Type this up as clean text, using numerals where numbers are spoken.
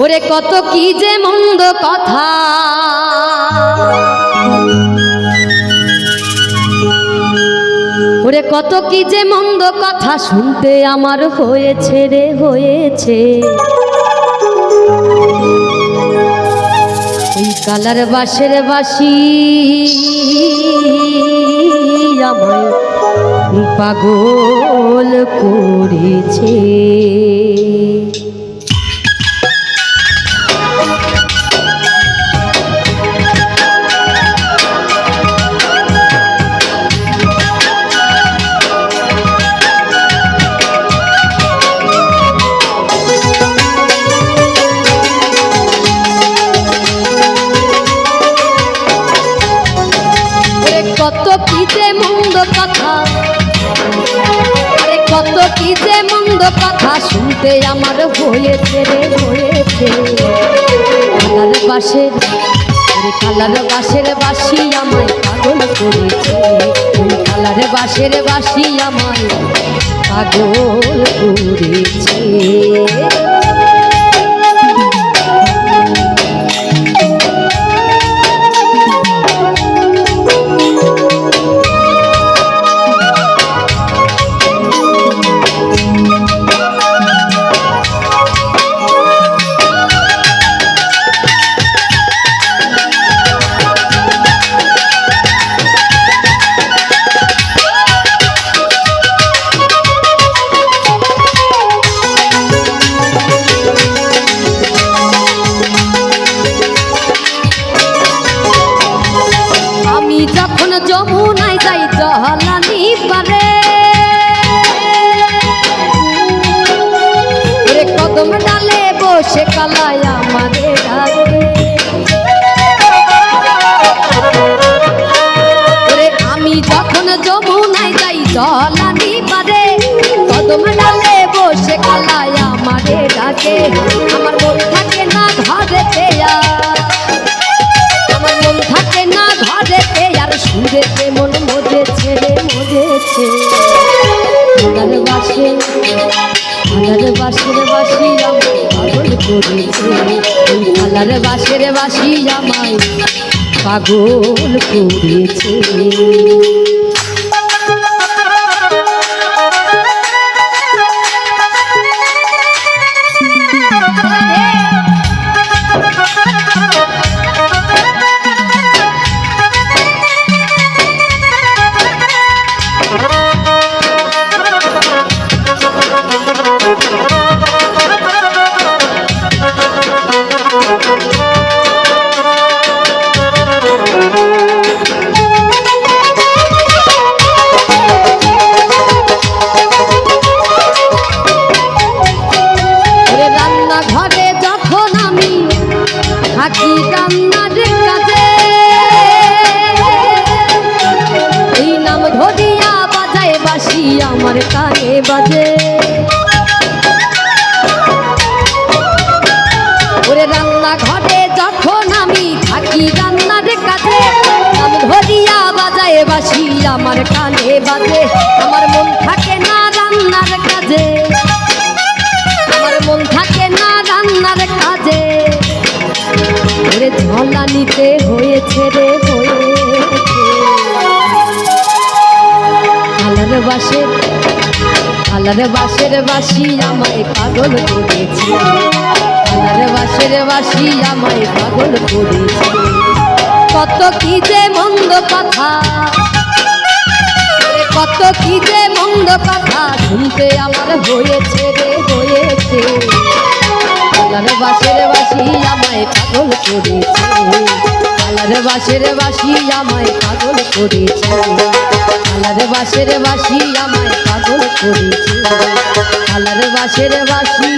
ওরে কত কি যে মন্দ কথা, ওরে কত কি যে মন্দ কথা শুনতে আমার হয়েছে রে হয়েছে। ওই কালার বাঁশের বাঁশি আমায় পাগল করেছে। কত কি যে মন্দ কথা, আরে কত কি যে মন্দ কথা শুনতে আমার হয়েছে রে হয়েছে। কালার বাঁশের, কালার বাঁশের বাঁশি আমায় পাগল করেছে। কালার বাঁশের বাঁশি আমায় পাগল করেছে। যমুনায় যাই জহলানি পারে, কদম ডালে বসে কালাই আমারে ডাকে। আমি যখন যমুনায় যাই জহলানি পারে, কদম ডালে বসে কালাই আমারে ডাকে। আমার মন থাকে না ঘরেতে, আমার মন থাকে না ঘরেতে, আর সুরেতে মন মজেছে রে মজেছে। কালার বাঁশের, কালার বাঁশের বাঁশি আমায় পাগল করেছে। কালার বাঁশের বাঁশি আমায় পাগল করেছে। ঘরে যখন আমি থাকি রান্নার কাজে, এই নাম ধরিয়া বাজায় বাঁশি আমার কানে বাজে। ওরে রান্না ঘরে যখন আমি থাকি রান্নার কাজে, নাম ধরিয়া বাজায় বাঁশি আমার কানে বাজে। আমার মন থাকে না রান্নার কাজে, আমার মন থাকে না রান্নার কাজে। ওরে ঝলানিতে হয়েছে রে হয়েছে। কালার বাঁশের, কালার বাঁশের বাঁশি আমায় পাগল করেছে। কালার বাঁশের বাঁশি আমায় পাগল করেছে। কত কি যে মন্দ কথা, কত কি যে মন্দ কথা শুনতে আমার হয়েছে রে হয়েছে। কালার বাঁশের বাঁশি আমায় পাগল করেছে। কালার বাঁশের বাঁশি আমায় পাগল করেছে। কালার বাঁশের বাঁশি আমায় পাগল করেছে। কালার বাঁশের বাঁশি